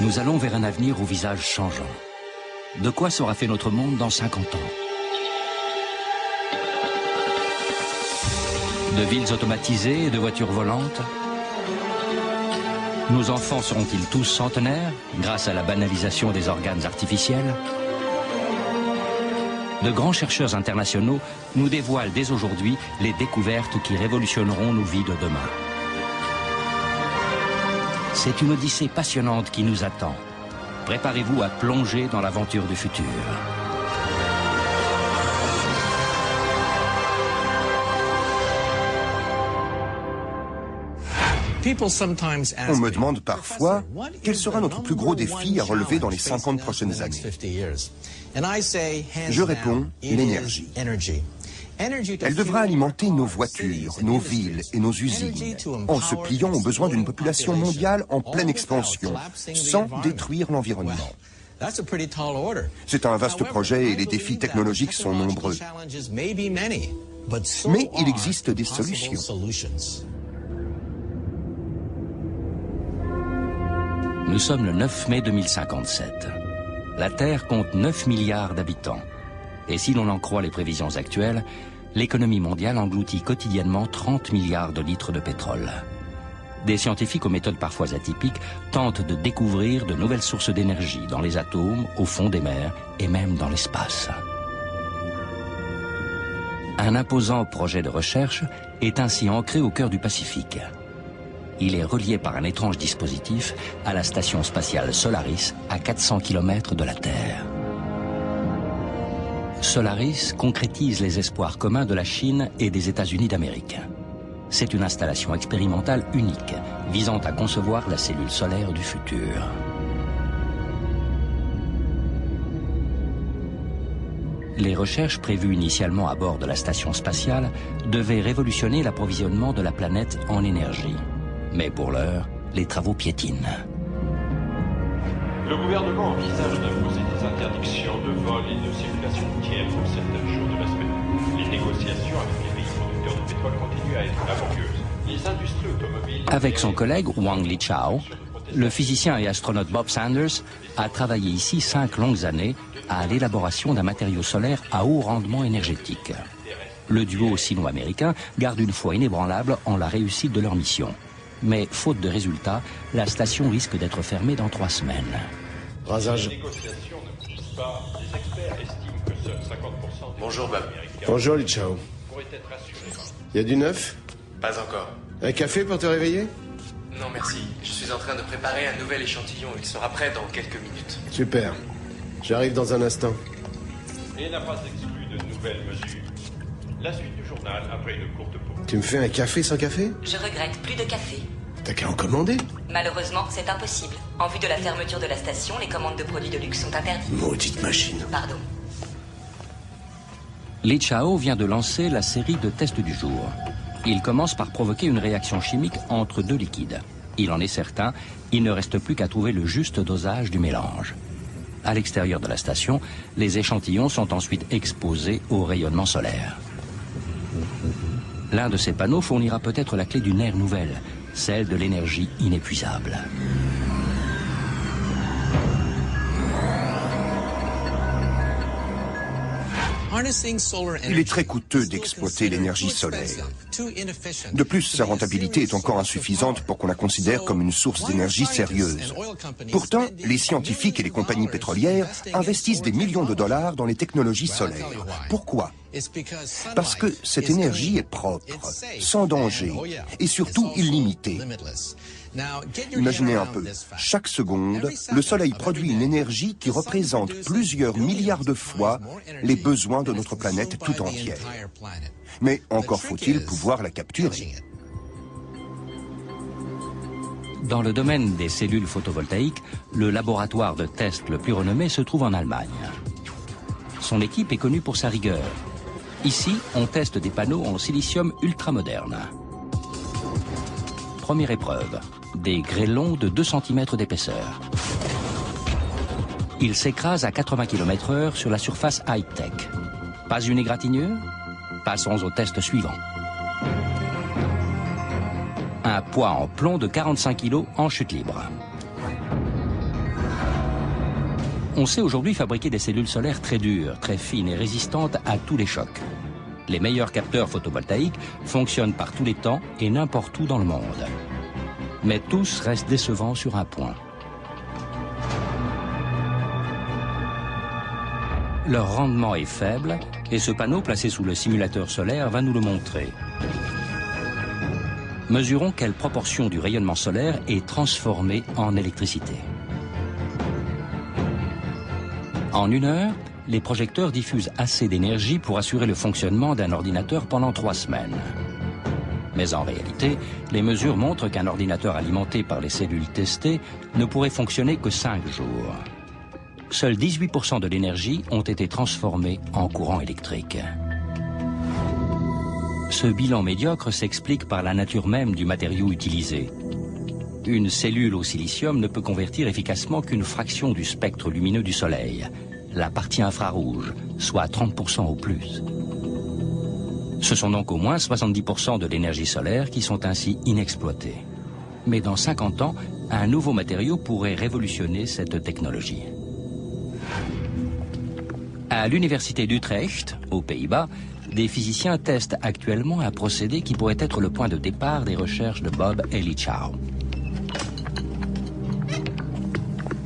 Nous allons vers un avenir au visage changeant. De quoi sera fait notre monde dans 50 ans? De villes automatisées et de voitures volantes? Nos enfants seront-ils tous centenaires grâce à la banalisation des organes artificiels? De grands chercheurs internationaux nous dévoilent dès aujourd'hui les découvertes qui révolutionneront nos vies de demain. C'est une odyssée passionnante qui nous attend. Préparez-vous à plonger dans l'aventure du futur. On me demande parfois quel sera notre plus gros défi à relever dans les 50 prochaines années. Je réponds, l'énergie. Elle devra alimenter nos voitures, nos villes et nos usines, en se pliant aux besoins d'une population mondiale en pleine expansion, sans détruire l'environnement. C'est un vaste projet et les défis technologiques sont nombreux. Mais il existe des solutions. Nous sommes le 9 mai 2057. La Terre compte 9 milliards d'habitants. Et si l'on en croit les prévisions actuelles, l'économie mondiale engloutit quotidiennement 30 milliards de litres de pétrole. Des scientifiques aux méthodes parfois atypiques tentent de découvrir de nouvelles sources d'énergie dans les atomes, au fond des mers et même dans l'espace. Un imposant projet de recherche est ainsi ancré au cœur du Pacifique. Il est relié par un étrange dispositif à la station spatiale Solaris à 400 km de la Terre. Solaris concrétise les espoirs communs de la Chine et des États-Unis d'Amérique. C'est une installation expérimentale unique, visant à concevoir la cellule solaire du futur. Les recherches prévues initialement à bord de la station spatiale devaient révolutionner l'approvisionnement de la planète en énergie. Mais pour l'heure, les travaux piétinent. Le gouvernement envisage d'imposer des interdictions de vol et de circulation routière pour certains jours de la semaine. Les négociations avec les pays producteurs de pétrole continuent à être laborieuses. Les industries automobiles... Avec son collègue Wang Lichao, le physicien et astronaute Bob Sanders a travaillé ici 5 longues années à l'élaboration d'un matériau solaire à haut rendement énergétique. Le duo sino-américain garde une foi inébranlable en la réussite de leur mission. Mais faute de résultats, la station risque d'être fermée dans 3 semaines. Rasage. Bonjour Bob. Bonjour Lichao. Y a du neuf? Pas encore. Un café pour te réveiller? Non merci, je suis en train de préparer un nouvel échantillon. Il sera prêt dans quelques minutes. Super. J'arrive dans un instant. Et n'a pas exclu de nouvelles mesures. La suite du journal après une courte pause. Tu me fais un café sans café? Je regrette, plus de café. T'as qu'à en commander. Malheureusement, c'est impossible. En vue de la fermeture de la station, les commandes de produits de luxe sont interdites. Maudite machine. Pardon. Lichao vient de lancer la série de tests du jour. Il commence par provoquer une réaction chimique entre 2 liquides. Il en est certain, il ne reste plus qu'à trouver le juste dosage du mélange. À l'extérieur de la station, les échantillons sont ensuite exposés au rayonnement solaire. L'un de ces panneaux fournira peut-être la clé d'une ère nouvelle, celle de l'énergie inépuisable. Il est très coûteux d'exploiter l'énergie solaire. De plus, sa rentabilité est encore insuffisante pour qu'on la considère comme une source d'énergie sérieuse. Pourtant, les scientifiques et les compagnies pétrolières investissent des millions de dollars dans les technologies solaires. Pourquoi? Parce que cette énergie est propre, sans danger et surtout illimitée. Imaginez un peu, chaque seconde, le Soleil produit une énergie qui représente plusieurs milliards de fois les besoins de notre planète tout entière. Mais encore faut-il pouvoir la capturer. Dans le domaine des cellules photovoltaïques, le laboratoire de test le plus renommé se trouve en Allemagne. Son équipe est connue pour sa rigueur. Ici, on teste des panneaux en silicium ultramoderne. Première épreuve, des grêlons de 2 cm d'épaisseur. Ils s'écrasent à 80 km/h sur la surface high-tech. Pas une égratignure? Passons au test suivant. Un poids en plomb de 45 kg en chute libre. On sait aujourd'hui fabriquer des cellules solaires très dures, très fines et résistantes à tous les chocs. Les meilleurs capteurs photovoltaïques fonctionnent par tous les temps et n'importe où dans le monde. Mais tous restent décevants sur un point. Leur rendement est faible et ce panneau placé sous le simulateur solaire va nous le montrer. Mesurons quelle proportion du rayonnement solaire est transformée en électricité. En 1 heure, les projecteurs diffusent assez d'énergie pour assurer le fonctionnement d'un ordinateur pendant 3 semaines. Mais en réalité, les mesures montrent qu'un ordinateur alimenté par les cellules testées ne pourrait fonctionner que 5 jours. Seuls 18% de l'énergie ont été transformés en courant électrique. Ce bilan médiocre s'explique par la nature même du matériau utilisé. Une cellule au silicium ne peut convertir efficacement qu'une fraction du spectre lumineux du Soleil, la partie infrarouge, soit 30% au plus. Ce sont donc au moins 70% de l'énergie solaire qui sont ainsi inexploités. Mais dans 50 ans, un nouveau matériau pourrait révolutionner cette technologie. À l'université d'Utrecht, aux Pays-Bas, des physiciens testent actuellement un procédé qui pourrait être le point de départ des recherches de Bob Elichau.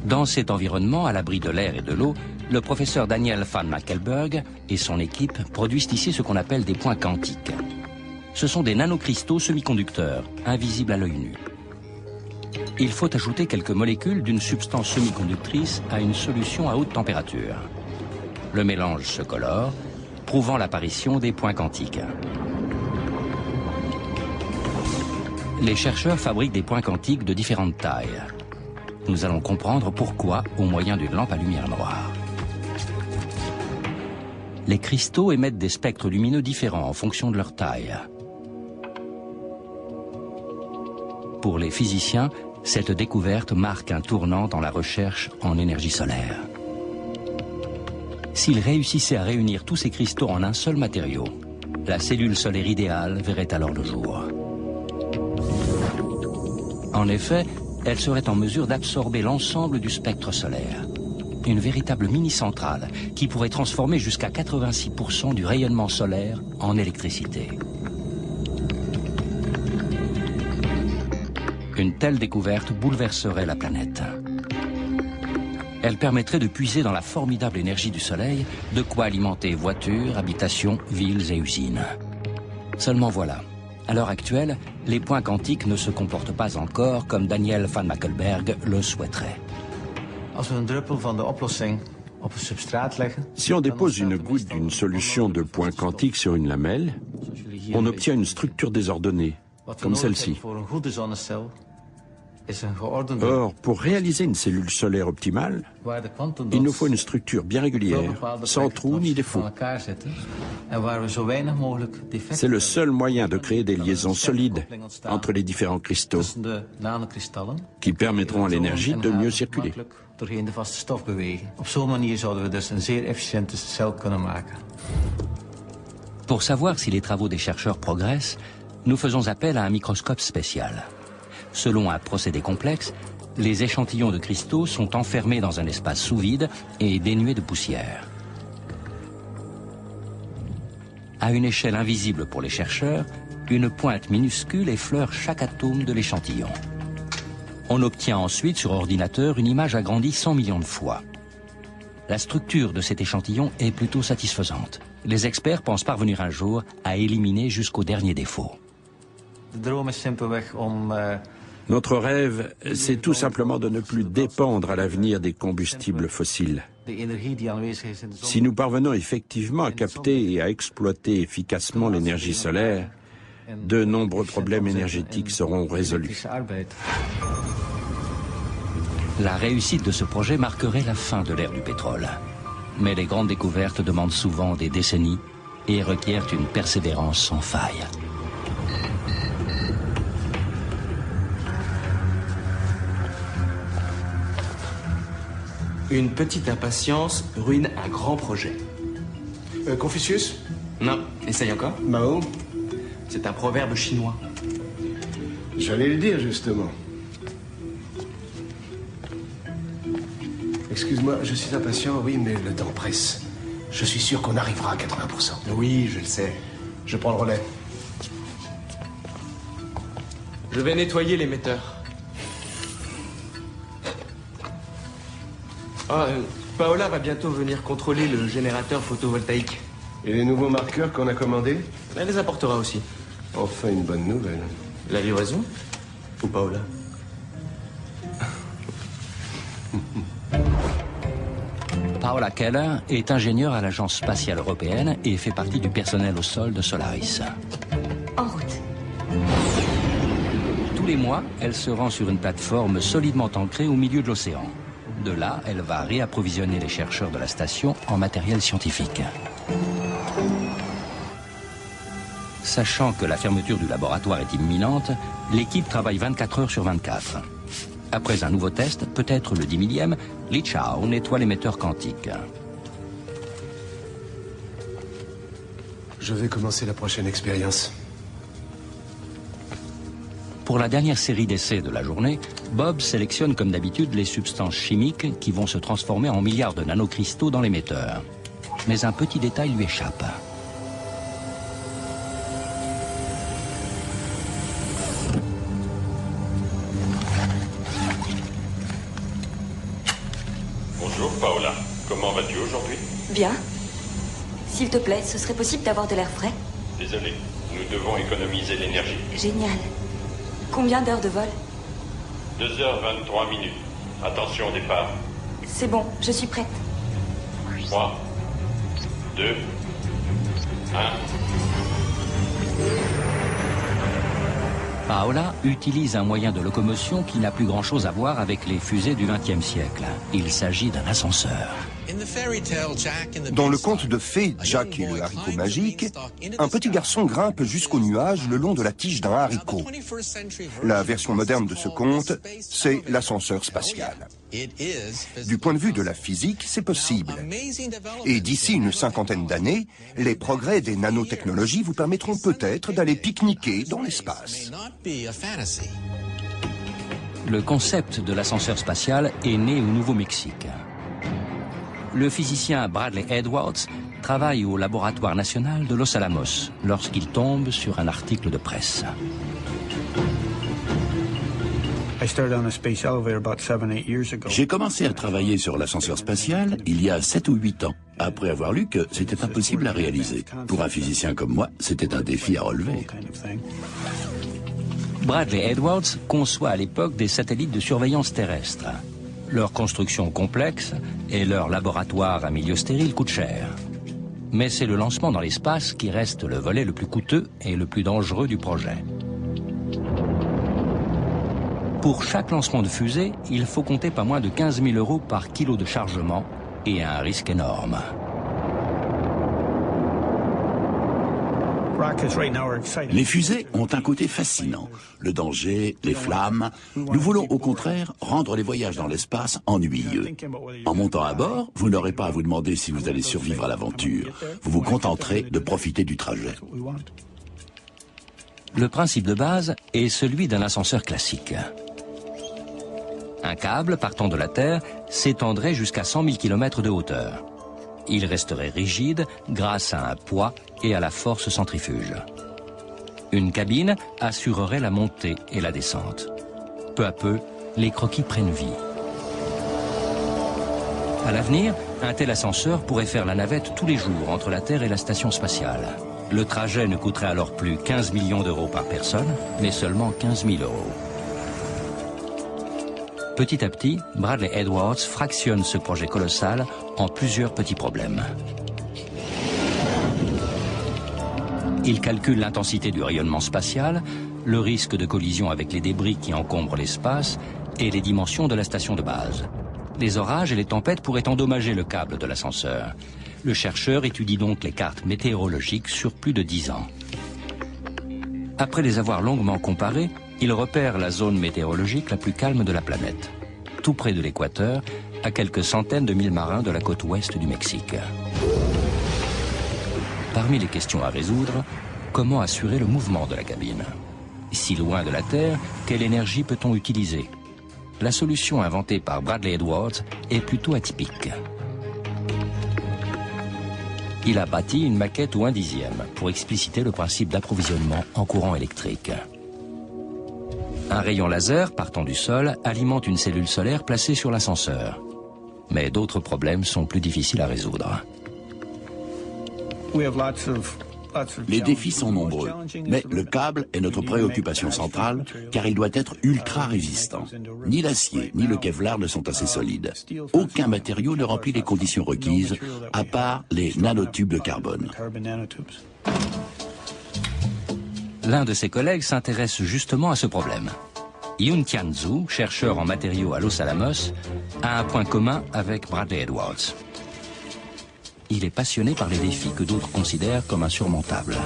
Dans cet environnement, à l'abri de l'air et de l'eau, le professeur Daniel van Makkelberg et son équipe produisent ici ce qu'on appelle des points quantiques. Ce sont des nanocristaux semi-conducteurs, invisibles à l'œil nu. Il faut ajouter quelques molécules d'une substance semi-conductrice à une solution à haute température. Le mélange se colore, prouvant l'apparition des points quantiques. Les chercheurs fabriquent des points quantiques de différentes tailles. Nous allons comprendre pourquoi au moyen d'une lampe à lumière noire. Les cristaux émettent des spectres lumineux différents en fonction de leur taille. Pour les physiciens, cette découverte marque un tournant dans la recherche en énergie solaire. S'ils réussissaient à réunir tous ces cristaux en un seul matériau, la cellule solaire idéale verrait alors le jour. En effet, elle serait en mesure d'absorber l'ensemble du spectre solaire. Une véritable mini-centrale qui pourrait transformer jusqu'à 86% du rayonnement solaire en électricité. Une telle découverte bouleverserait la planète. Elle permettrait de puiser dans la formidable énergie du Soleil, de quoi alimenter voitures, habitations, villes et usines. Seulement voilà, à l'heure actuelle, les points quantiques ne se comportent pas encore comme Daniel van Makkelberg le souhaiterait. Si on dépose une goutte d'une solution de points quantiques sur une lamelle, on obtient une structure désordonnée, comme celle-ci. Or, pour réaliser une cellule solaire optimale, il nous faut une structure bien régulière, sans trous ni défauts. C'est le seul moyen de créer des liaisons solides entre les différents cristaux, qui permettront à l'énergie de mieux circuler. Pour savoir si les travaux des chercheurs progressent, nous faisons appel à un microscope spécial. Selon un procédé complexe, les échantillons de cristaux sont enfermés dans un espace sous vide et dénué de poussière. À une échelle invisible pour les chercheurs, une pointe minuscule effleure chaque atome de l'échantillon. On obtient ensuite sur ordinateur une image agrandie 100 millions de fois. La structure de cet échantillon est plutôt satisfaisante. Les experts pensent parvenir un jour à éliminer jusqu'au dernier défaut. Notre rêve, c'est tout simplement de ne plus dépendre à l'avenir des combustibles fossiles. Si nous parvenons effectivement à capter et à exploiter efficacement l'énergie solaire, de nombreux problèmes énergétiques seront résolus. La réussite de ce projet marquerait la fin de l'ère du pétrole. Mais les grandes découvertes demandent souvent des décennies et requièrent une persévérance sans faille. Une petite impatience ruine un grand projet. Confucius? Non, essaye encore. Mao? C'est un proverbe chinois. J'allais le dire, justement. Excuse-moi, je suis impatient, oui, mais le temps presse. Je suis sûr qu'on arrivera à 80%. Oui, je le sais. Je prends le relais. Je vais nettoyer l'émetteur. Ah, Paola va bientôt venir contrôler le générateur photovoltaïque. Et les nouveaux marqueurs qu'on a commandés? Elle les apportera aussi. Enfin, une bonne nouvelle. La livraison? Ou Paola? Paola Keller est ingénieure à l'Agence spatiale européenne et fait partie du personnel au sol de Solaris. En route. Tous les mois, elle se rend sur une plateforme solidement ancrée au milieu de l'océan. De là, elle va réapprovisionner les chercheurs de la station en matériel scientifique. Sachant que la fermeture du laboratoire est imminente, l'équipe travaille 24 heures sur 24. Après un nouveau test, peut-être le 10 millième, Li Chao nettoie l'émetteur quantique. Je vais commencer la prochaine expérience. Pour la dernière série d'essais de la journée, Bob sélectionne comme d'habitude les substances chimiques qui vont se transformer en milliards de nanocristaux dans l'émetteur. Mais un petit détail lui échappe. Bonjour Paola, comment vas-tu aujourd'hui? Bien. S'il te plaît, ce serait possible d'avoir de l'air frais? Désolé, nous devons économiser l'énergie. Génial. Combien d'heures de vol? 2h23 minutes. Attention au départ. C'est bon, je suis prête. 3, 2, 1. Paola utilise un moyen de locomotion qui n'a plus grand-chose à voir avec les fusées du XXe siècle. Il s'agit d'un ascenseur. Dans le conte de fées Jack et le haricot magique, un petit garçon grimpe jusqu'au nuage le long de la tige d'un haricot. La version moderne de ce conte, c'est l'ascenseur spatial. Du point de vue de la physique, c'est possible. Et d'ici une cinquantaine d'années, les progrès des nanotechnologies vous permettront peut-être d'aller pique-niquer dans l'espace. Le concept de l'ascenseur spatial est né au Nouveau-Mexique. Le physicien Bradley Edwards travaille au laboratoire national de Los Alamos lorsqu'il tombe sur un article de presse. J'ai commencé à travailler sur l'ascenseur spatial il y a 7 ou 8 ans, après avoir lu que c'était impossible à réaliser. Pour un physicien comme moi, c'était un défi à relever. Bradley Edwards conçoit à l'époque des satellites de surveillance terrestre. Leur construction complexe et leur laboratoire à milieu stérile coûtent cher. Mais c'est le lancement dans l'espace qui reste le volet le plus coûteux et le plus dangereux du projet. Pour chaque lancement de fusée, il faut compter pas moins de 15 000 € par kilo de chargement et un risque énorme. Les fusées ont un côté fascinant. Le danger, les flammes. Nous voulons au contraire rendre les voyages dans l'espace ennuyeux. En montant à bord, vous n'aurez pas à vous demander si vous allez survivre à l'aventure. Vous vous contenterez de profiter du trajet. Le principe de base est celui d'un ascenseur classique. Un câble partant de la Terre s'étendrait jusqu'à 100 000 km de hauteur. Il resterait rigide grâce à un poids et à la force centrifuge. Une cabine assurerait la montée et la descente. Peu à peu, les croquis prennent vie. À l'avenir, un tel ascenseur pourrait faire la navette tous les jours entre la Terre et la station spatiale. Le trajet ne coûterait alors plus 15 millions d'euros par personne, mais seulement 15 000 €. Petit à petit, Bradley Edwards fractionne ce projet colossal en plusieurs petits problèmes. Il calcule l'intensité du rayonnement spatial, le risque de collision avec les débris qui encombrent l'espace et les dimensions de la station de base. Les orages et les tempêtes pourraient endommager le câble de l'ascenseur. Le chercheur étudie donc les cartes météorologiques sur plus de 10 ans. Après les avoir longuement comparées, il repère la zone météorologique la plus calme de la planète, tout près de l'équateur, à quelques centaines de milles marins de la côte ouest du Mexique. Parmi les questions à résoudre, comment assurer le mouvement de la cabine? Si loin de la Terre, quelle énergie peut-on utiliser? la solution inventée par Bradley Edwards est plutôt atypique. Il a bâti une maquette ou un dixième pour expliciter le principe d'approvisionnement en courant électrique. Un rayon laser partant du sol alimente une cellule solaire placée sur l'ascenseur. Mais d'autres problèmes sont plus difficiles à résoudre. Les défis sont nombreux, mais le câble est notre préoccupation centrale car il doit être ultra résistant. Ni l'acier ni le Kevlar ne sont assez solides. Aucun matériau ne remplit les conditions requises, à part les nanotubes de carbone. L'un de ses collègues s'intéresse justement à ce problème. Yoon Tian-Zhu, chercheur en matériaux à Los Alamos, a un point commun avec Bradley Edwards. Il est passionné par les défis que d'autres considèrent comme insurmontables.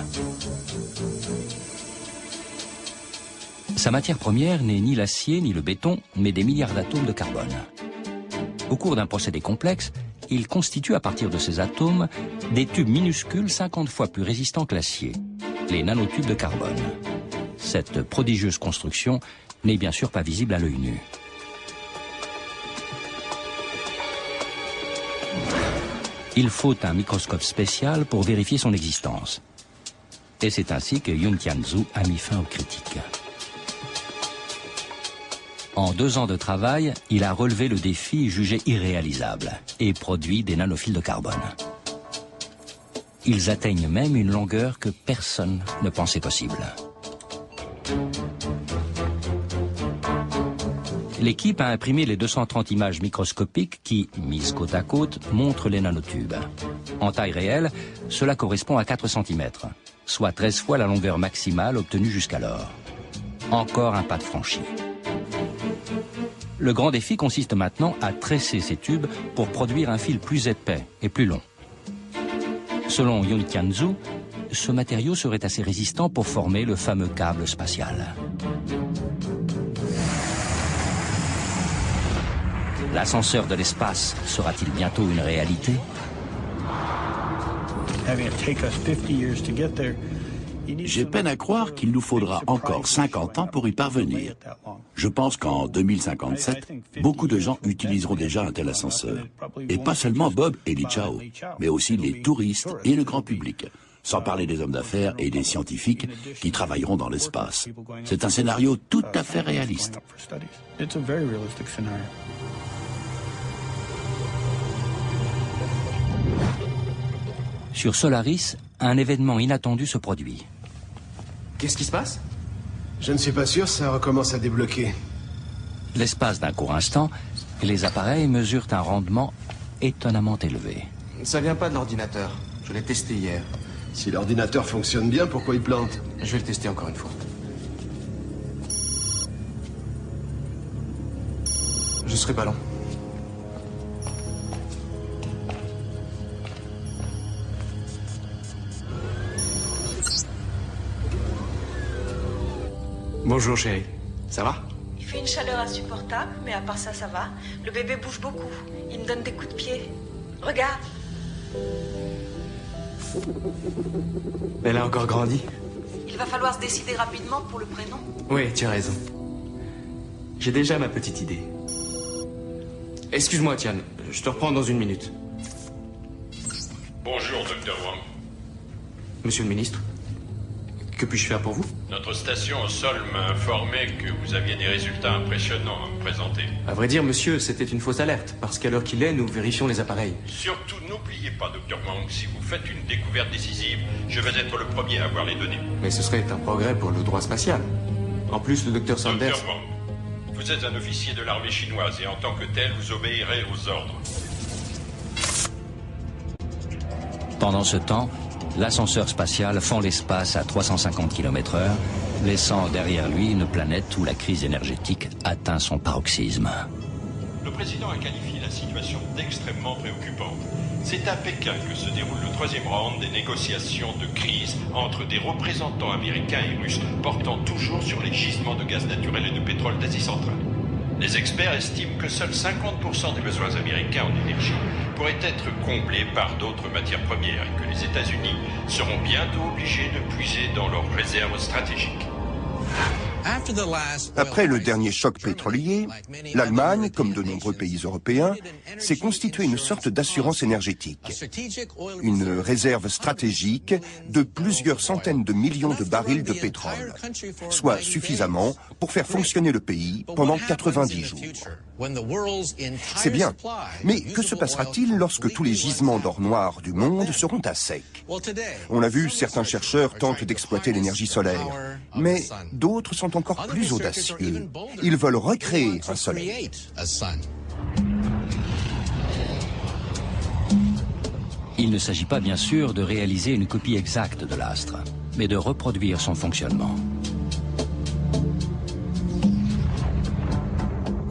Sa matière première n'est ni l'acier ni le béton, mais des milliards d'atomes de carbone. Au cours d'un procédé complexe, il constitue à partir de ces atomes des tubes minuscules 50 fois plus résistants que l'acier, les nanotubes de carbone. Cette prodigieuse construction n'est bien sûr pas visible à l'œil nu. Il faut un microscope spécial pour vérifier son existence. Et c'est ainsi que Yoon Tian-Zhu a mis fin aux critiques. En 2 ans de travail, il a relevé le défi jugé irréalisable et produit des nanophiles de carbone. Ils atteignent même une longueur que personne ne pensait possible. L'équipe a imprimé les 230 images microscopiques qui, mises côte à côte, montrent les nanotubes. En taille réelle, cela correspond à 4 cm, soit 13 fois la longueur maximale obtenue jusqu'alors. Encore un pas de franchi. Le grand défi consiste maintenant à tresser ces tubes pour produire un fil plus épais et plus long. Selon Yoon Tian-Zhu, ce matériau serait assez résistant pour former le fameux câble spatial. L'ascenseur de l'espace sera-t-il bientôt une réalité? J'ai peine à croire qu'il nous faudra encore 50 ans pour y parvenir. Je pense qu'en 2057, beaucoup de gens utiliseront déjà un tel ascenseur. Et pas seulement Bob et Li Chao, mais aussi les touristes et le grand public, sans parler des hommes d'affaires et des scientifiques qui travailleront dans l'espace. C'est un scénario tout à fait réaliste. Sur Solaris, un événement inattendu se produit. Qu'est-ce qui se passe? Je ne suis pas sûr, ça recommence à débloquer. L'espace d'un court instant, les appareils mesurent un rendement étonnamment élevé. Ça vient pas de l'ordinateur. Je l'ai testé hier. Si l'ordinateur fonctionne bien, pourquoi il plante? Je vais le tester encore une fois. Je serai ballon. Bonjour chérie, ça va? Il fait une chaleur insupportable, mais à part ça, ça va. Le bébé bouge beaucoup. Il me donne des coups de pied. Regarde. Elle a encore grandi. Il va falloir se décider rapidement pour le prénom. Oui, tu as raison. J'ai déjà ma petite idée. Excuse-moi, Tian, je te reprends dans 1 minute. Bonjour, Dr. Wang. Monsieur le ministre, que puis-je faire pour vous? Notre station au sol m'a informé que vous aviez des résultats impressionnants à me présenter. À vrai dire, monsieur, c'était une fausse alerte, parce qu'à l'heure qu'il est, nous vérifions les appareils. Surtout, n'oubliez pas, Dr. Wang, si vous faites une découverte décisive, je vais être le premier à avoir les données. Mais ce serait un progrès pour le droit spatial. En plus, le docteur Sanders... Dr. Wang, vous êtes un officier de l'armée chinoise et en tant que tel, vous obéirez aux ordres. Pendant ce temps, l'ascenseur spatial fend l'espace à 350 km/h, laissant derrière lui une planète où la crise énergétique atteint son paroxysme. Le président a qualifié la situation d'extrêmement préoccupante. C'est à Pékin que se déroule le 3e round des négociations de crise entre des représentants américains et russes portant toujours sur les gisements de gaz naturel et de pétrole d'Asie centrale. Les experts estiment que seuls 50% des besoins américains en énergie pourraient être comblés par d'autres matières premières et que les États-Unis seront bientôt obligés de puiser dans leurs réserves stratégiques. Après le dernier choc pétrolier, l'Allemagne, comme de nombreux pays européens, s'est constituée une sorte d'assurance énergétique. Une réserve stratégique de plusieurs centaines de millions de barils de pétrole, soit suffisamment pour faire fonctionner le pays pendant 90 jours. C'est bien, mais que se passera-t-il lorsque tous les gisements d'or noir du monde seront à sec? On a vu, certains chercheurs tentent d'exploiter l'énergie solaire, mais d'autres sont encore plus audacieux. Ils veulent recréer un soleil. Il ne s'agit pas bien sûr de réaliser une copie exacte de l'astre, mais de reproduire son fonctionnement.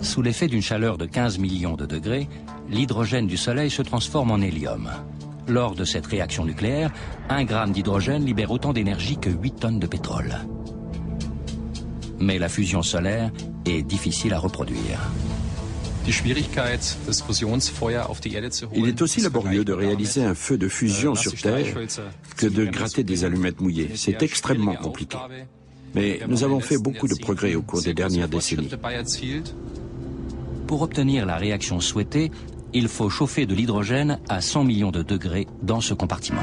Sous l'effet d'une chaleur de 15 millions de degrés, l'hydrogène du Soleil se transforme en hélium. Lors de cette réaction nucléaire, 1 gramme d'hydrogène libère autant d'énergie que 8 tonnes de pétrole. Mais la fusion solaire est difficile à reproduire. Il est aussi laborieux de réaliser un feu de fusion sur Terre que de gratter des allumettes mouillées. C'est extrêmement compliqué. Mais nous avons fait beaucoup de progrès au cours des dernières décennies. Pour obtenir la réaction souhaitée, il faut chauffer de l'hydrogène à 100 millions de degrés dans ce compartiment.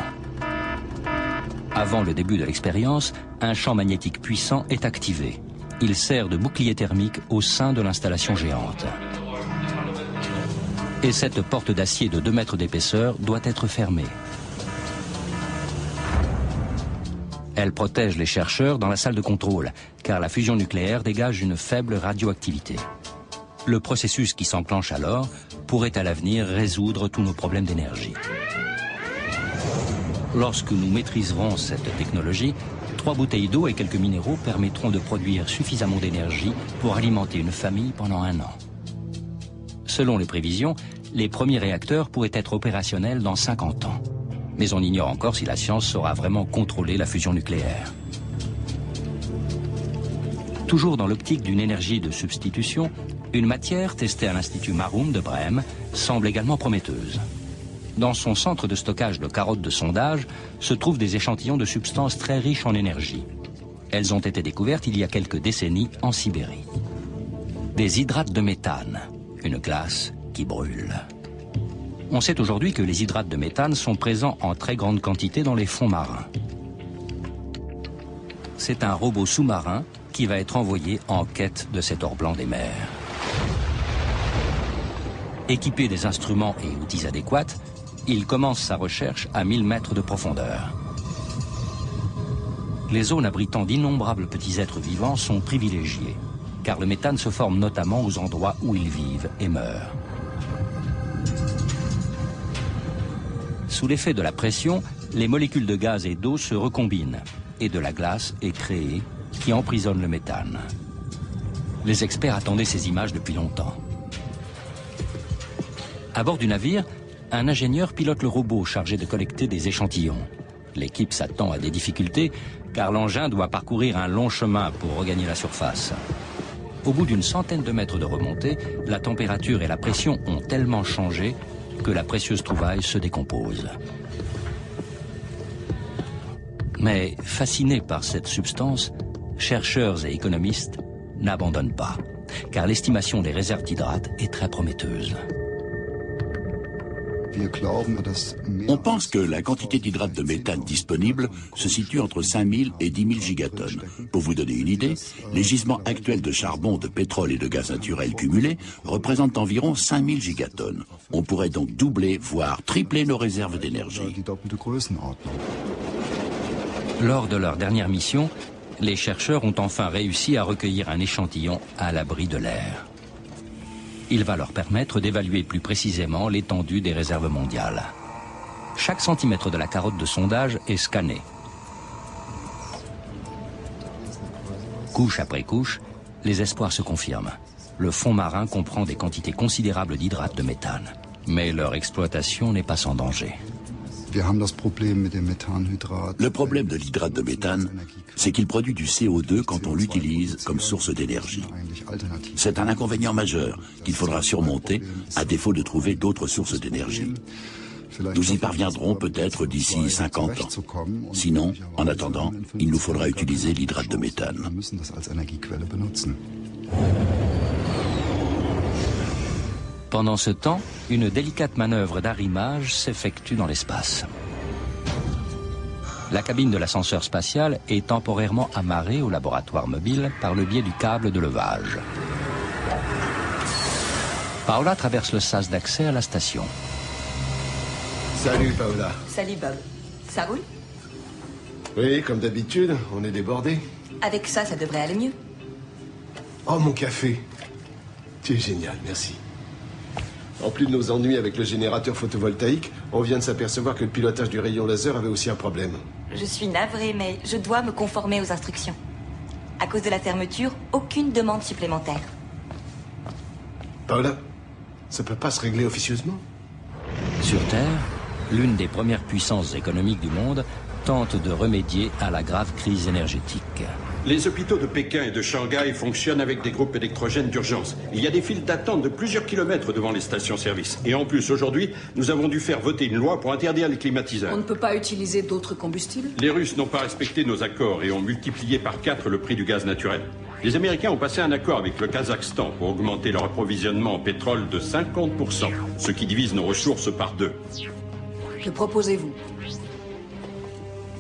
Avant le début de l'expérience, un champ magnétique puissant est activé. Il sert de bouclier thermique au sein de l'installation géante. Et cette porte d'acier de 2 mètres d'épaisseur doit être fermée. Elle protège les chercheurs dans la salle de contrôle, car la fusion nucléaire dégage une faible radioactivité. Le processus qui s'enclenche alors pourrait à l'avenir résoudre tous nos problèmes d'énergie. Lorsque nous maîtriserons cette technologie, 3 bouteilles d'eau et quelques minéraux permettront de produire suffisamment d'énergie pour alimenter une famille pendant 1 an. Selon les prévisions, les premiers réacteurs pourraient être opérationnels dans 50 ans. Mais on ignore encore si la science saura vraiment contrôler la fusion nucléaire. Toujours dans l'optique d'une énergie de substitution, une matière testée à l'Institut Marum de Brême semble également prometteuse. Dans son centre de stockage de carottes de sondage se trouvent des échantillons de substances très riches en énergie. Elles ont été découvertes il y a quelques décennies en Sibérie. Des hydrates de méthane, une glace qui brûle. On sait aujourd'hui que les hydrates de méthane sont présents en très grande quantité dans les fonds marins. C'est un robot sous-marin qui va être envoyé en quête de cet or blanc des mers. Équipé des instruments et outils adéquats, il commence sa recherche à 1000 mètres de profondeur. Les zones abritant d'innombrables petits êtres vivants sont privilégiées, car le méthane se forme notamment aux endroits où ils vivent et meurent. Sous l'effet de la pression, les molécules de gaz et d'eau se recombinent, et de la glace est créée qui emprisonne le méthane. Les experts attendaient ces images depuis longtemps. À bord du navire, un ingénieur pilote le robot chargé de collecter des échantillons. L'équipe s'attend à des difficultés, car l'engin doit parcourir un long chemin pour regagner la surface. Au bout d'une centaine de mètres de remontée, la température et la pression ont tellement changé que la précieuse trouvaille se décompose. Mais fascinés par cette substance, chercheurs et économistes n'abandonnent pas, car l'estimation des réserves d'hydrates est très prometteuse. On pense que la quantité d'hydrates de méthane disponible se situe entre 5000 et 10 000 gigatonnes. Pour vous donner une idée, les gisements actuels de charbon, de pétrole et de gaz naturel cumulés représentent environ 5000 gigatonnes. On pourrait donc doubler, voire tripler nos réserves d'énergie. Lors de leur dernière mission, les chercheurs ont enfin réussi à recueillir un échantillon à l'abri de l'air. Il va leur permettre d'évaluer plus précisément l'étendue des réserves mondiales. Chaque centimètre de la carotte de sondage est scanné. Couche après couche, les espoirs se confirment. Le fond marin comprend des quantités considérables d'hydrates de méthane. Mais leur exploitation n'est pas sans danger. Le problème de l'hydrate de méthane, c'est qu'il produit du CO2 quand on l'utilise comme source d'énergie. C'est un inconvénient majeur qu'il faudra surmonter à défaut de trouver d'autres sources d'énergie. Nous y parviendrons peut-être d'ici 50 ans. Sinon, en attendant, il nous faudra utiliser l'hydrate de méthane. Pendant ce temps, une délicate manœuvre d'arrimage s'effectue dans l'espace. La cabine de l'ascenseur spatial est temporairement amarrée au laboratoire mobile par le biais du câble de levage. Paola traverse le sas d'accès à la station. Salut, Paola. Salut, Bob. Ça roule? Oui, comme d'habitude, on est débordé. Avec ça, ça devrait aller mieux. Oh, mon café. Tu es génial, merci. En plus de nos ennuis avec le générateur photovoltaïque, on vient de s'apercevoir que le pilotage du rayon laser avait aussi un problème. Je suis navrée, mais je dois me conformer aux instructions. À cause de la fermeture, aucune demande supplémentaire. Paola, ça peut pas se régler officieusement? Sur Terre, l'une des premières puissances économiques du monde tente de remédier à la grave crise énergétique. Les hôpitaux de Pékin et de Shanghai fonctionnent avec des groupes électrogènes d'urgence. Il y a des files d'attente de plusieurs kilomètres devant les stations-service. Et en plus, aujourd'hui, nous avons dû faire voter une loi pour interdire les climatiseurs. On ne peut pas utiliser d'autres combustibles? Les Russes n'ont pas respecté nos accords et ont multiplié par 4 le prix du gaz naturel. Les Américains ont passé un accord avec le Kazakhstan pour augmenter leur approvisionnement en pétrole de 50%, ce qui divise nos ressources par 2. Que proposez-vous?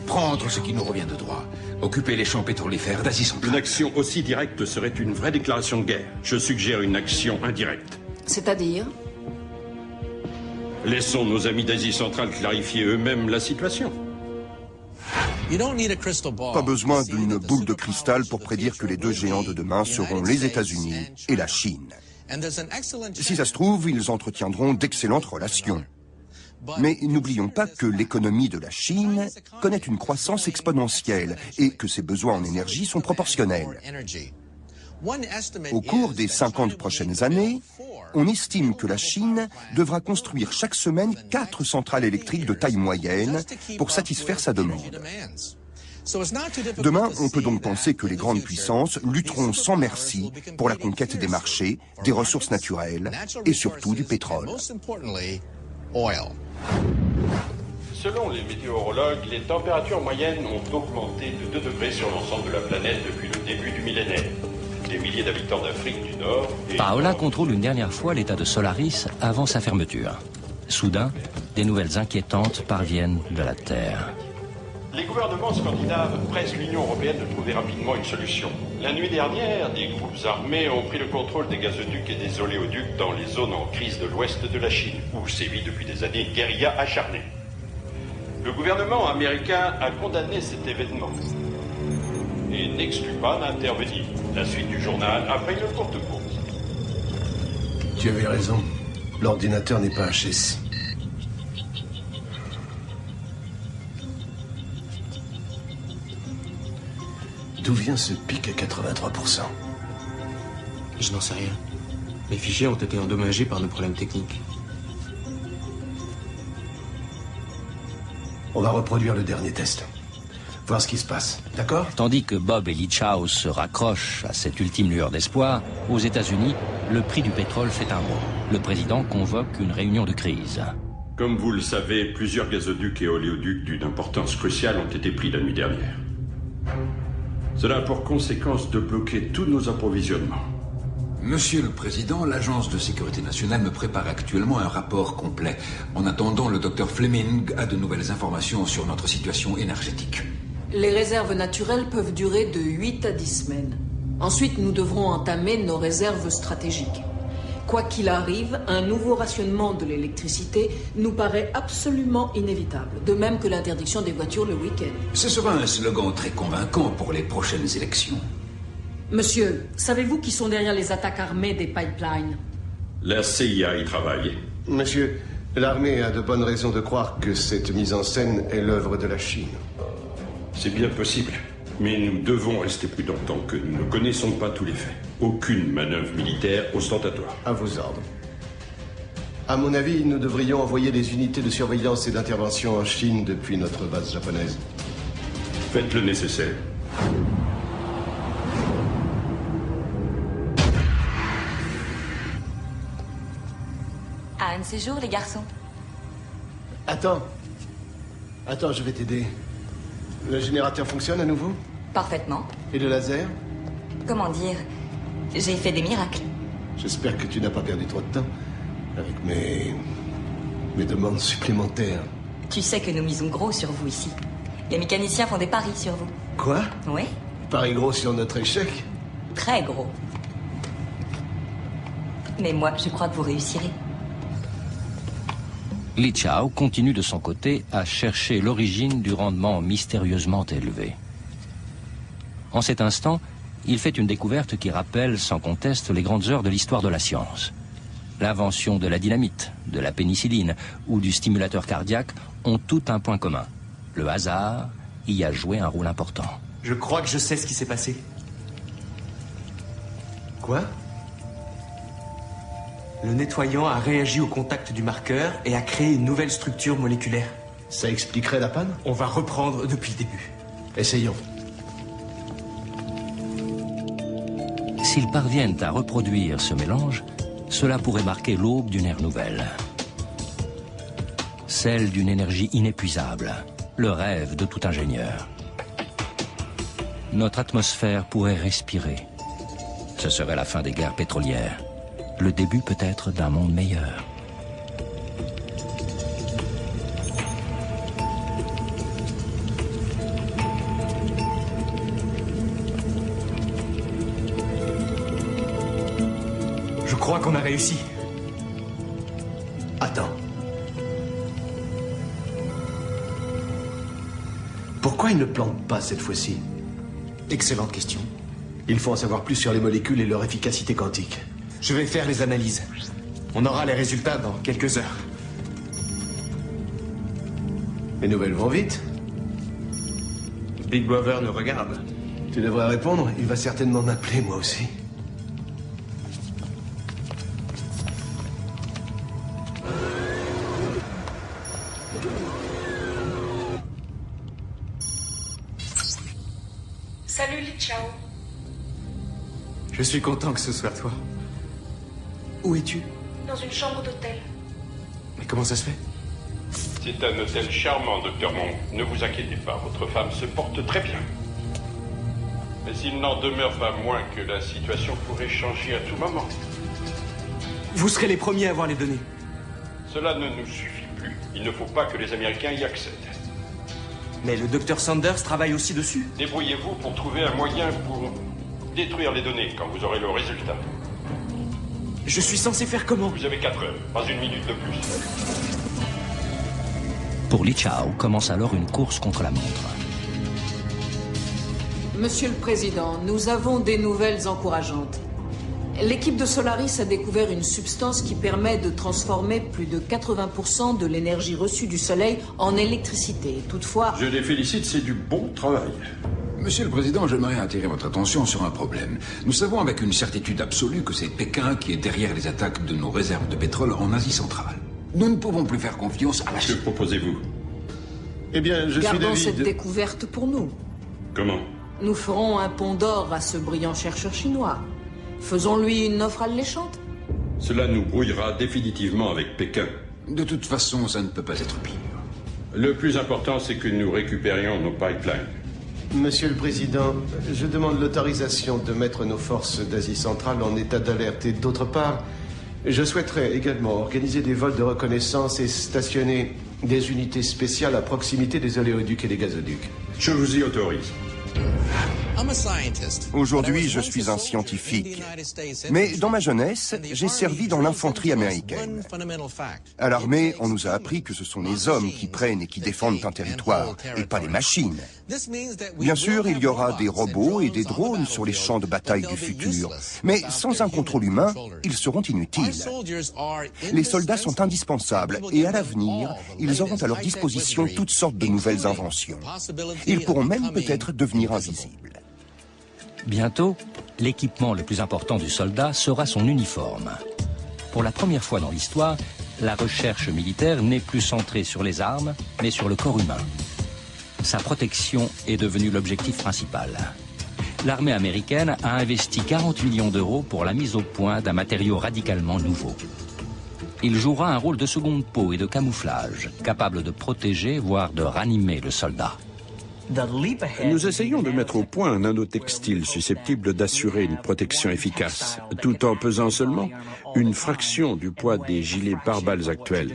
Prendre ce qui nous revient de droit. Occuper les champs pétrolifères d'Asie centrale. Une action aussi directe serait une vraie déclaration de guerre. Je suggère une action indirecte. C'est-à-dire? Laissons nos amis d'Asie centrale clarifier eux-mêmes la situation. Pas besoin d'une boule de cristal pour prédire que les deux géants de demain seront les États-Unis et la Chine. Si ça se trouve, ils entretiendront d'excellentes relations. Mais n'oublions pas que l'économie de la Chine connaît une croissance exponentielle et que ses besoins en énergie sont proportionnels. Au cours des 50 prochaines années, on estime que la Chine devra construire chaque semaine 4 centrales électriques de taille moyenne pour satisfaire sa demande. Demain, on peut donc penser que les grandes puissances lutteront sans merci pour la conquête des marchés, des ressources naturelles et surtout du pétrole. Selon les météorologues, les températures moyennes ont augmenté de 2 degrés sur l'ensemble de la planète depuis le début du millénaire. Des milliers d'habitants d'Afrique du Nord... Paola contrôle une dernière fois l'état de Solaris avant sa fermeture. Soudain, des nouvelles inquiétantes parviennent de la Terre. Les gouvernements scandinaves pressent l'Union européenne de trouver rapidement une solution. La nuit dernière, des groupes armés ont pris le contrôle des gazoducs et des oléoducs dans les zones en crise de l'ouest de la Chine, où sévit depuis des années une guérilla acharnée. Le gouvernement américain a condamné cet événement et n'exclut pas d'intervenir. La suite du journal après une courte pause. Tu avais raison. L'ordinateur n'est pas un châssis. D'où vient ce pic à 83%? Je n'en sais rien. Les fichiers ont été endommagés par nos problèmes techniques. On va reproduire le dernier test. Voir ce qui se passe, d'accord? Tandis que Bob et Lee Chow se raccrochent à cette ultime lueur d'espoir, aux États-Unis, le prix du pétrole fait un bond. Le président convoque une réunion de crise. Comme vous le savez, plusieurs gazoducs et oléoducs d'une importance cruciale ont été pris la nuit dernière. Cela a pour conséquence de bloquer tous nos approvisionnements. Monsieur le Président, l'Agence de sécurité nationale me prépare actuellement un rapport complet. En attendant, le docteur Fleming a de nouvelles informations sur notre situation énergétique. Les réserves naturelles peuvent durer de 8 à 10 semaines. Ensuite, nous devrons entamer nos réserves stratégiques. Quoi qu'il arrive, un nouveau rationnement de l'électricité nous paraît absolument inévitable, de même que l'interdiction des voitures le week-end. Ce sera un slogan très convaincant pour les prochaines élections. Monsieur, savez-vous qui sont derrière les attaques armées des pipelines? La CIA y travaille. Monsieur, l'armée a de bonnes raisons de croire que cette mise en scène est l'œuvre de la Chine. C'est bien possible. Mais nous devons rester prudents tant que nous ne connaissons pas tous les faits. Aucune manœuvre militaire ostentatoire. À vos ordres. À mon avis, nous devrions envoyer des unités de surveillance et d'intervention en Chine depuis notre base japonaise. Faites le nécessaire. À un de ces jours, les garçons. Attends. Attends, je vais t'aider. Le générateur fonctionne à nouveau? Parfaitement. Et le laser? Comment dire? J'ai fait des miracles. J'espère que tu n'as pas perdu trop de temps avec mes demandes supplémentaires. Tu sais que nous misons gros sur vous ici. Les mécaniciens font des paris sur vous. Quoi? Oui. Paris gros sur notre échec? Très gros. Mais moi, je crois que vous réussirez. Li Chao continue de son côté à chercher l'origine du rendement mystérieusement élevé. En cet instant, il fait une découverte qui rappelle sans conteste les grandes heures de l'histoire de la science. L'invention de la dynamite, de la pénicilline ou du stimulateur cardiaque ont tout un point commun. Le hasard y a joué un rôle important. Je crois que je sais ce qui s'est passé. Quoi? Le nettoyant a réagi au contact du marqueur et a créé une nouvelle structure moléculaire. Ça expliquerait la panne? On va reprendre depuis le début. Essayons. S'ils parviennent à reproduire ce mélange, cela pourrait marquer l'aube d'une ère nouvelle. Celle d'une énergie inépuisable, le rêve de tout ingénieur. Notre atmosphère pourrait respirer. Ce serait la fin des guerres pétrolières. Le début peut-être d'un monde meilleur. Je crois qu'on a réussi. Attends. Pourquoi ils ne plantent pas cette fois-ci? Excellente question. Il faut en savoir plus sur les molécules et leur efficacité quantique. Je vais faire les analyses. On aura les résultats dans quelques heures. Les nouvelles vont vite. Big Brother nous regarde. Tu devrais répondre, il va certainement m'appeler, moi aussi. Salut Li Chao. Je suis content que ce soit toi. Où es-tu? Dans une chambre d'hôtel. Mais comment ça se fait? C'est un hôtel charmant, Docteur Monk. Ne vous inquiétez pas, votre femme se porte très bien. Mais il n'en demeure pas moins que la situation pourrait changer à tout moment. Vous serez les premiers à avoir les données. Cela ne nous suffit plus. Il ne faut pas que les Américains y accèdent. Mais le Dr Sanders travaille aussi dessus. Débrouillez-vous pour trouver un moyen pour détruire les données quand vous aurez le résultat. Je suis censé faire comment? Vous avez 4 heures, pas une minute de plus. Pour Li Chao commence alors une course contre la montre. Monsieur le Président, nous avons des nouvelles encourageantes. L'équipe de Solaris a découvert une substance qui permet de transformer plus de 80% de l'énergie reçue du Soleil en électricité. Toutefois... Je les félicite, c'est du bon travail. Monsieur le Président, j'aimerais attirer votre attention sur un problème. Nous savons avec une certitude absolue que c'est Pékin qui est derrière les attaques de nos réserves de pétrole en Asie centrale. Nous ne pouvons plus faire confiance à la Chine. Que proposez-vous? Eh bien, je suis Gardons d'avis cette de... découverte pour nous. Comment? Nous ferons un pont d'or à ce brillant chercheur chinois. Faisons-lui une offre alléchante. Cela nous brouillera définitivement avec Pékin. De toute façon, ça ne peut pas être pire. Le plus important, c'est que nous récupérions nos pipelines. Monsieur le Président, je demande l'autorisation de mettre nos forces d'Asie centrale en état d'alerte. Et d'autre part, je souhaiterais également organiser des vols de reconnaissance et stationner des unités spéciales à proximité des oléoducs et des gazoducs. Je vous y autorise. Aujourd'hui, je suis un scientifique. Mais dans ma jeunesse, j'ai servi dans l'infanterie américaine. À l'armée, on nous a appris que ce sont les hommes qui prennent et qui défendent un territoire, et pas les machines. Bien sûr, il y aura des robots et des drones sur les champs de bataille du futur. Mais sans un contrôle humain, ils seront inutiles. Les soldats sont indispensables, et à l'avenir, ils auront à leur disposition toutes sortes de nouvelles inventions. Ils pourront même peut-être devenir invisibles. Bientôt, l'équipement le plus important du soldat sera son uniforme. Pour la première fois dans l'histoire, la recherche militaire n'est plus centrée sur les armes, mais sur le corps humain. Sa protection est devenue l'objectif principal. L'armée américaine a investi 40 millions d'euros pour la mise au point d'un matériau radicalement nouveau. Il jouera un rôle de seconde peau et de camouflage, capable de protéger, voire de ranimer le soldat. Nous essayons de mettre au point un nanotextile susceptible d'assurer une protection efficace, tout en pesant seulement une fraction du poids des gilets pare-balles actuels.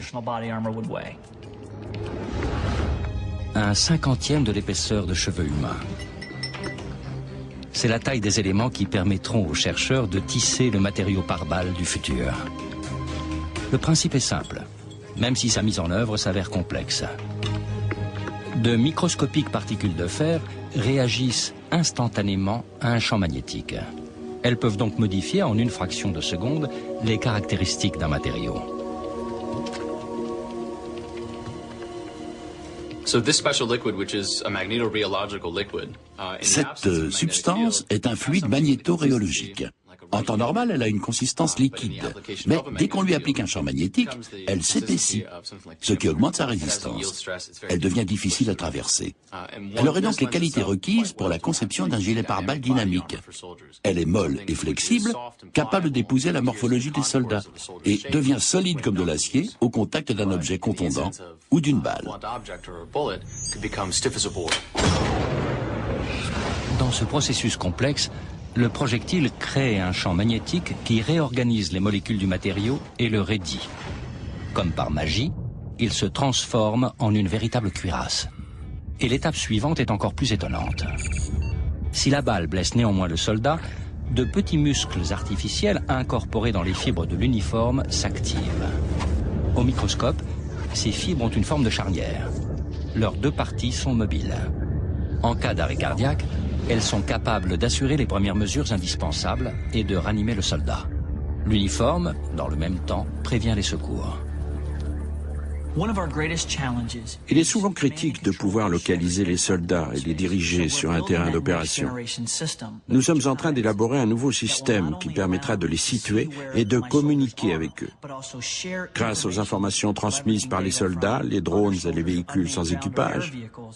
Un 50e de l'épaisseur de cheveux humains. C'est la taille des éléments qui permettront aux chercheurs de tisser le matériau pare-balles du futur. Le principe est simple, même si sa mise en œuvre s'avère complexe. De microscopiques particules de fer réagissent instantanément à un champ magnétique. Elles peuvent donc modifier en une fraction de seconde les caractéristiques d'un matériau. Cette substance est un fluide magnétoréologique. En temps normal, elle a une consistance liquide, mais dès qu'on lui applique un champ magnétique, elle s'épaissit, ce qui augmente sa résistance. Elle devient difficile à traverser. Elle aurait donc les qualités requises pour la conception d'un gilet pare-balles dynamique. Elle est molle et flexible, capable d'épouser la morphologie des soldats, et devient solide comme de l'acier au contact d'un objet contondant ou d'une balle. Dans ce processus complexe, le projectile crée un champ magnétique qui réorganise les molécules du matériau et le raidit. Comme par magie, il se transforme en une véritable cuirasse. Et l'étape suivante est encore plus étonnante. Si la balle blesse néanmoins le soldat, de petits muscles artificiels incorporés dans les fibres de l'uniforme s'activent. Au microscope, ces fibres ont une forme de charnière. Leurs deux parties sont mobiles. En cas d'arrêt cardiaque, elles sont capables d'assurer les premières mesures indispensables et de ranimer le soldat. L'uniforme, dans le même temps, prévient les secours. Il est souvent critique de pouvoir localiser les soldats et les diriger sur un terrain d'opération. Nous sommes en train d'élaborer un nouveau système qui permettra de les situer et de communiquer avec eux. Grâce aux informations transmises par les soldats, les drones et les véhicules sans équipage,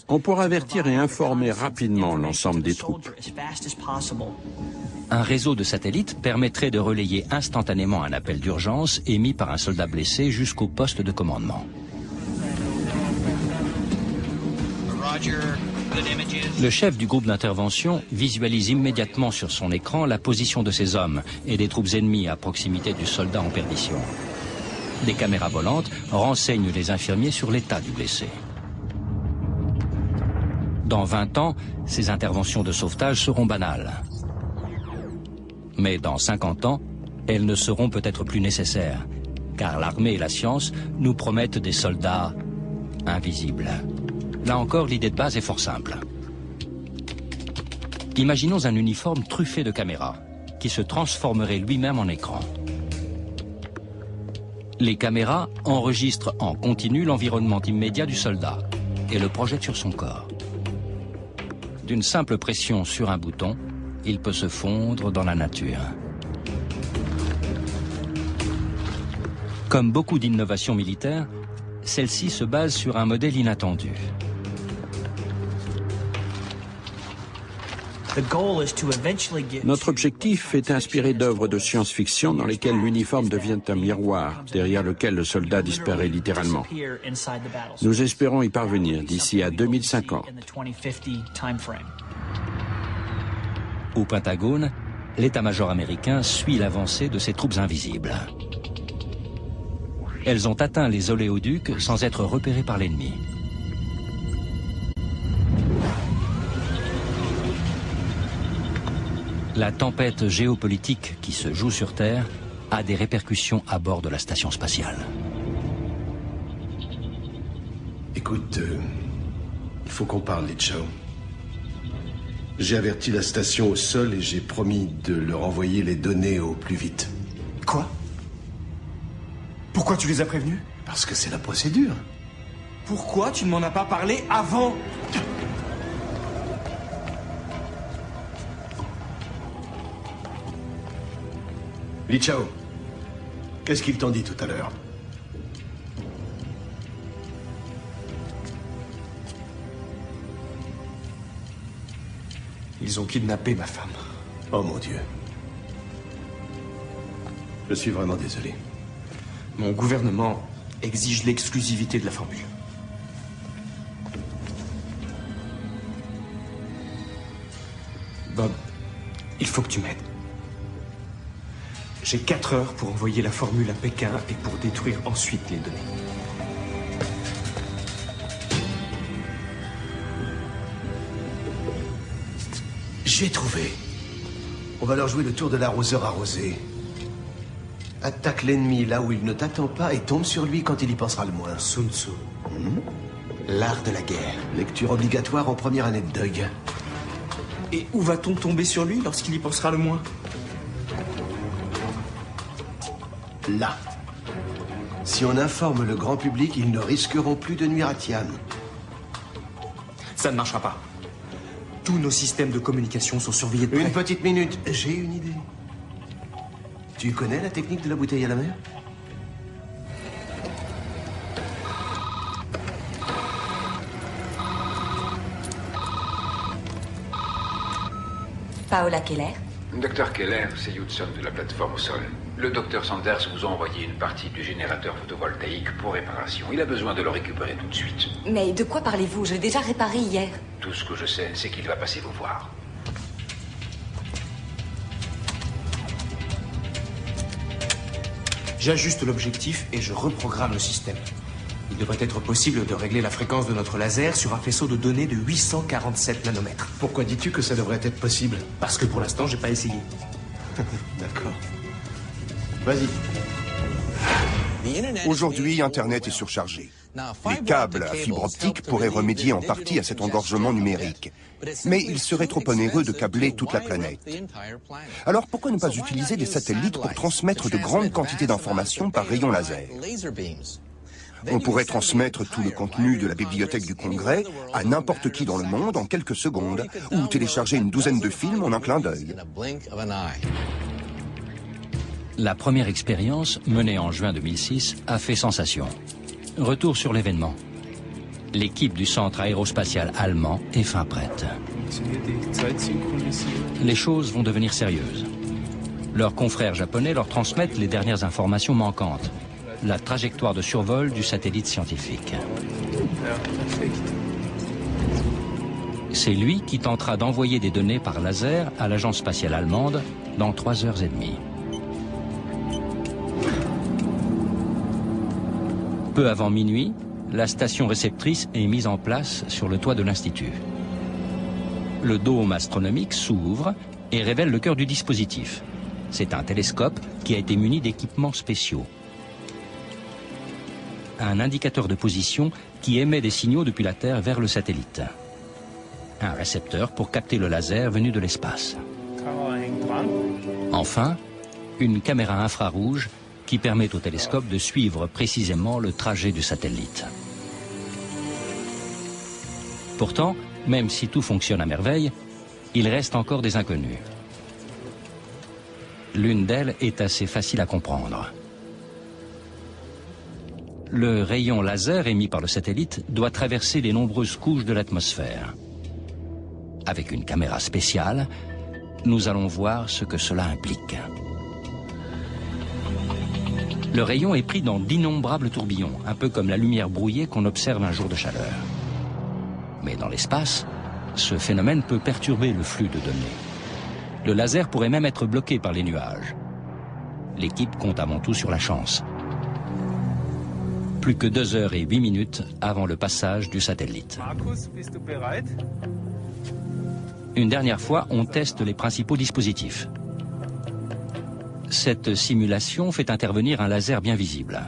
on pourra avertir et informer rapidement l'ensemble des troupes. Un réseau de satellites permettrait de relayer instantanément un appel d'urgence émis par un soldat blessé jusqu'au poste de commandement. Le chef du groupe d'intervention visualise immédiatement sur son écran la position de ses hommes et des troupes ennemies à proximité du soldat en perdition. Des caméras volantes renseignent les infirmiers sur l'état du blessé. Dans 20 ans, ces interventions de sauvetage seront banales. Mais dans 50 ans, elles ne seront peut-être plus nécessaires, car l'armée et la science nous promettent des soldats invisibles. Là encore, l'idée de base est fort simple. Imaginons un uniforme truffé de caméras, qui se transformerait lui-même en écran. Les caméras enregistrent en continu l'environnement immédiat du soldat et le projettent sur son corps. D'une simple pression sur un bouton, il peut se fondre dans la nature. Comme beaucoup d'innovations militaires, celle-ci se base sur un modèle inattendu. Notre objectif est inspiré d'œuvres de science-fiction dans lesquelles l'uniforme devient un miroir, derrière lequel le soldat disparaît littéralement. Nous espérons y parvenir d'ici à 2050. Au Pentagone, l'état-major américain suit l'avancée de ces troupes invisibles. Elles ont atteint les oléoducs sans être repérées par l'ennemi. La tempête géopolitique qui se joue sur Terre a des répercussions à bord de la station spatiale. Écoute, il faut qu'on parle, Lichao. J'ai averti la station au sol et j'ai promis de leur envoyer les données au plus vite. Quoi? Pourquoi tu les as prévenus? Parce que c'est la procédure. Pourquoi tu ne m'en as pas parlé avant? Lichao, qu'est-ce qu'ils t'ont dit tout à l'heure? Ils ont kidnappé ma femme. Oh mon Dieu. Je suis vraiment désolé. Mon gouvernement exige l'exclusivité de la formule. Bob, il faut que tu m'aides. J'ai 4 heures pour envoyer la formule à Pékin et pour détruire ensuite les données. J'ai trouvé. On va leur jouer le tour de l'arroseur arrosé. Attaque l'ennemi là où il ne t'attend pas et tombe sur lui quand il y pensera le moins. Sun Tzu. L'art de la guerre. Lecture obligatoire en première année de Doug. Et où va-t-on tomber sur lui lorsqu'il y pensera le moins? Là. Si on informe le grand public, ils ne risqueront plus de nuire à Tian. Ça ne marchera pas. Tous nos systèmes de communication sont surveillés de près. Une petite minute, j'ai une idée. Tu connais la technique de la bouteille à la mer? Paola Keller. Docteur Keller, c'est Hudson de la plateforme au sol. Le docteur Sanders vous a envoyé une partie du générateur photovoltaïque pour réparation. Il a besoin de le récupérer tout de suite. Mais de quoi parlez-vous? Je l'ai déjà réparé hier. Tout ce que je sais, c'est qu'il va passer vous voir. J'ajuste l'objectif et je reprogramme le système. Il devrait être possible de régler la fréquence de notre laser sur un faisceau de données de 847 nanomètres. Pourquoi dis-tu que ça devrait être possible? Parce que pour l'instant, j'ai pas essayé. D'accord. Vas-y. Aujourd'hui, Internet est surchargé. Les câbles à fibre optique pourraient remédier en partie à cet engorgement numérique. Mais il serait trop onéreux de câbler toute la planète. Alors pourquoi ne pas utiliser des satellites pour transmettre de grandes quantités d'informations par rayons laser? On pourrait transmettre tout le contenu de la bibliothèque du Congrès à n'importe qui dans le monde en quelques secondes, ou télécharger une douzaine de films en un clin d'œil. La première expérience, menée en juin 2006, a fait sensation. Retour sur l'événement. L'équipe du centre aérospatial allemand est fin prête. Les choses vont devenir sérieuses. Leurs confrères japonais leur transmettent les dernières informations manquantes. La trajectoire de survol du satellite scientifique. C'est lui qui tentera d'envoyer des données par laser à l'agence spatiale allemande dans 3h30. Peu avant minuit, la station réceptrice est mise en place sur le toit de l'Institut. Le dôme astronomique s'ouvre et révèle le cœur du dispositif. C'est un télescope qui a été muni d'équipements spéciaux. Un indicateur de position qui émet des signaux depuis la Terre vers le satellite. Un récepteur pour capter le laser venu de l'espace. Enfin, une caméra infrarouge qui permet au télescope de suivre précisément le trajet du satellite. Pourtant, même si tout fonctionne à merveille, il reste encore des inconnues. L'une d'elles est assez facile à comprendre. Le rayon laser émis par le satellite doit traverser les nombreuses couches de l'atmosphère. Avec une caméra spéciale, nous allons voir ce que cela implique. Le rayon est pris dans d'innombrables tourbillons, un peu comme la lumière brouillée qu'on observe un jour de chaleur. Mais dans l'espace, ce phénomène peut perturber le flux de données. Le laser pourrait même être bloqué par les nuages. L'équipe compte avant tout sur la chance. Plus que 2h08 avant le passage du satellite. Une dernière fois, on teste les principaux dispositifs. Cette simulation fait intervenir un laser bien visible.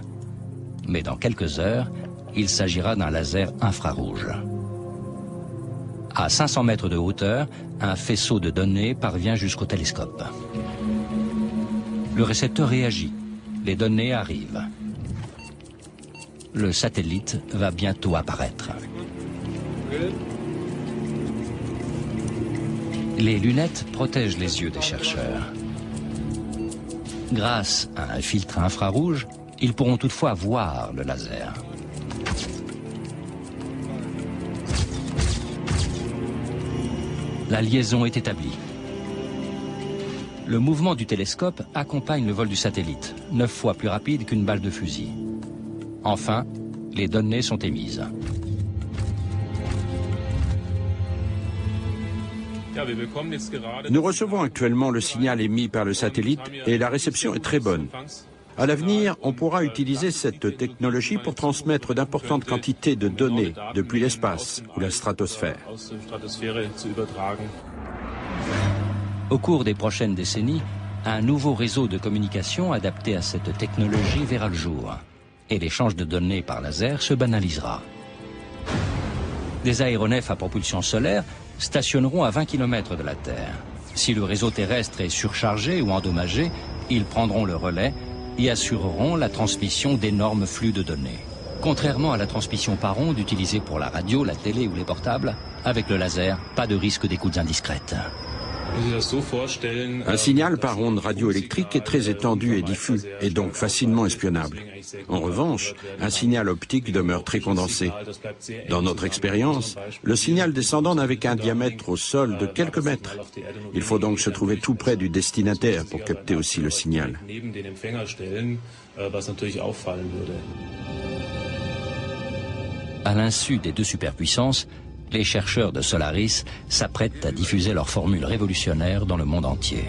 Mais dans quelques heures, il s'agira d'un laser infrarouge. À 500 mètres de hauteur, un faisceau de données parvient jusqu'au télescope. Le récepteur réagit. Les données arrivent. Le satellite va bientôt apparaître. Les lunettes protègent les yeux des chercheurs. Grâce à un filtre infrarouge, ils pourront toutefois voir le laser. La liaison est établie. Le mouvement du télescope accompagne le vol du satellite, 9 fois plus rapide qu'une balle de fusil. Enfin, les données sont émises. Nous recevons actuellement le signal émis par le satellite et la réception est très bonne. À l'avenir, on pourra utiliser cette technologie pour transmettre d'importantes quantités de données depuis l'espace ou la stratosphère. Au cours des prochaines décennies, un nouveau réseau de communication adapté à cette technologie verra le jour et l'échange de données par laser se banalisera. Des aéronefs à propulsion solaire stationneront à 20 km de la Terre. Si le réseau terrestre est surchargé ou endommagé, ils prendront le relais et assureront la transmission d'énormes flux de données. Contrairement à la transmission par ondes utilisée pour la radio, la télé ou les portables, avec le laser, pas de risque d'écoutes indiscrètes. Un signal par onde radioélectrique est très étendu et diffus, et donc facilement espionnable. En revanche, un signal optique demeure très condensé. Dans notre expérience, le signal descendant n'avait qu'un diamètre au sol de quelques mètres. Il faut donc se trouver tout près du destinataire pour capter aussi le signal. À l'insu des deux superpuissances, les chercheurs de Solaris s'apprêtent à diffuser leur formule révolutionnaire dans le monde entier.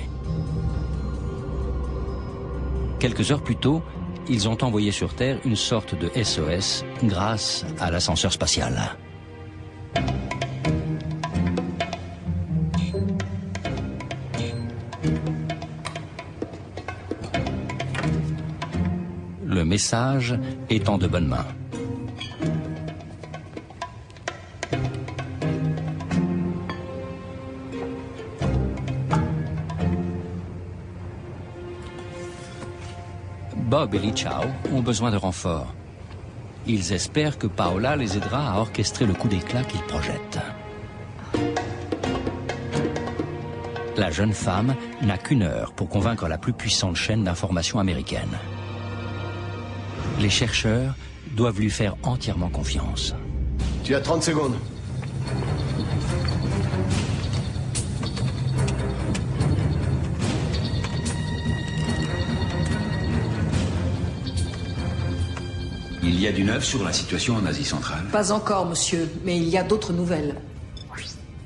Quelques heures plus tôt, ils ont envoyé sur Terre une sorte de SOS grâce à l'ascenseur spatial. Le message est en de bonnes mains. Bob et Li Chao ont besoin de renforts. Ils espèrent que Paola les aidera à orchestrer le coup d'éclat qu'ils projettent. La jeune femme n'a qu'une heure pour convaincre la plus puissante chaîne d'information américaine. Les chercheurs doivent lui faire entièrement confiance. Tu as 30 secondes. Il y a du neuf sur la situation en Asie centrale? Pas encore, monsieur, mais il y a d'autres nouvelles.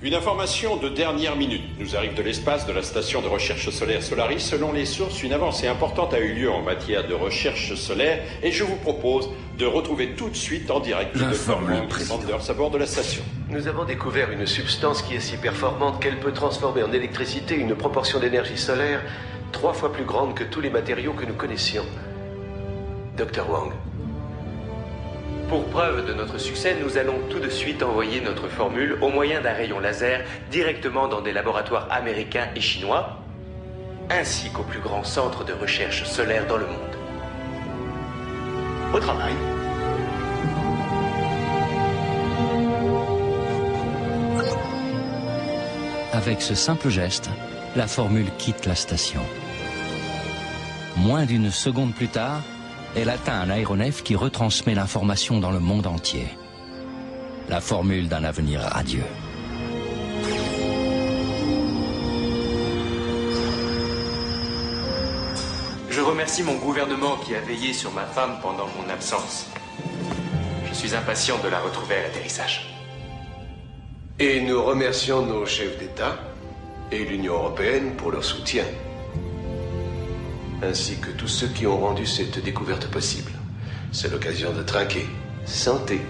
Une information de dernière minute nous arrive de l'espace de la station de recherche solaire Solaris. Selon les sources, une avancée importante a eu lieu en matière de recherche solaire et je vous propose de retrouver tout de suite en direct le Sanders à bord de la station. Nous avons découvert une substance qui est si performante qu'elle peut transformer en électricité une proportion d'énergie solaire 3 fois plus grande que tous les matériaux que nous connaissions. Dr. Wang. Pour preuve de notre succès, nous allons tout de suite envoyer notre formule au moyen d'un rayon laser directement dans des laboratoires américains et chinois, ainsi qu'au plus grand centre de recherche solaire dans le monde. Au travail. Avec ce simple geste, la formule quitte la station. Moins d'une seconde plus tard, elle atteint un aéronef qui retransmet l'information dans le monde entier. La formule d'un avenir radieux. Je remercie mon gouvernement qui a veillé sur ma femme pendant mon absence. Je suis impatient de la retrouver à l'atterrissage. Et nous remercions nos chefs d'État et l'Union européenne pour leur soutien. Ainsi que tous ceux qui ont rendu cette découverte possible. C'est l'occasion de trinquer. Santé.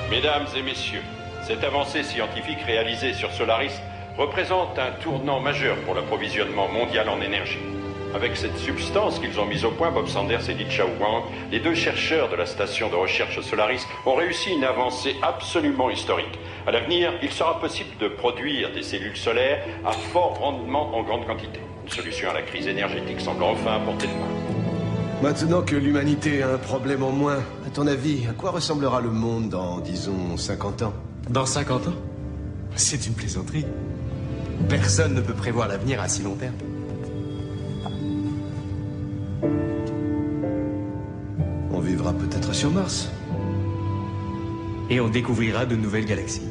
Mesdames et messieurs, cette avancée scientifique réalisée sur Solaris représente un tournant majeur pour l'approvisionnement mondial en énergie. Avec cette substance qu'ils ont mise au point, Bob Sanders et Li Chao Wang, les deux chercheurs de la station de recherche Solaris ont réussi une avancée absolument historique. À l'avenir, il sera possible de produire des cellules solaires à fort rendement en grande quantité. Une solution à la crise énergétique semble enfin à portée de main. Maintenant que l'humanité a un problème en moins, à ton avis, à quoi ressemblera le monde dans, disons, 50 ans? Dans 50 ans? C'est une plaisanterie. Personne ne peut prévoir l'avenir à si long terme. On vivra peut-être sur Mars. Et on découvrira de nouvelles galaxies.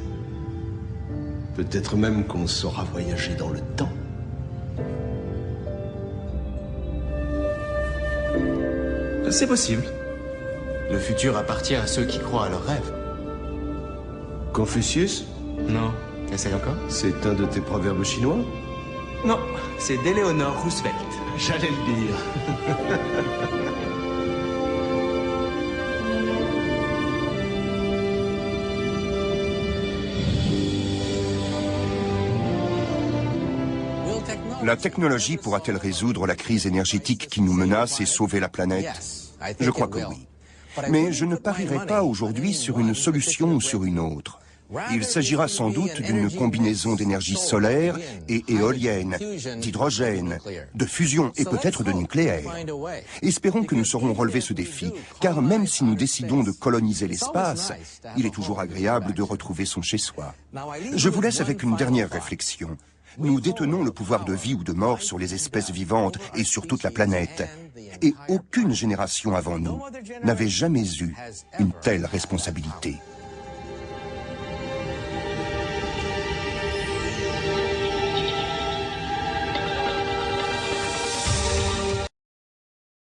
Peut-être même qu'on saura voyager dans le temps. C'est possible. Le futur appartient à ceux qui croient à leurs rêves. Confucius? Non. Essaye encore? C'est un de tes proverbes chinois? Non, c'est d'Eleanor Roosevelt. J'allais le dire. La technologie pourra-t-elle résoudre la crise énergétique qui nous menace et sauver la planète? Je crois que oui. Mais je ne parierai pas aujourd'hui sur une solution ou sur une autre. Il s'agira sans doute d'une combinaison d'énergie solaire et éolienne, d'hydrogène, de fusion et peut-être de nucléaire. Espérons que nous saurons relever ce défi, car même si nous décidons de coloniser l'espace, il est toujours agréable de retrouver son chez-soi. Je vous laisse avec une dernière réflexion. Nous détenons le pouvoir de vie ou de mort sur les espèces vivantes et sur toute la planète. Et aucune génération avant nous n'avait jamais eu une telle responsabilité.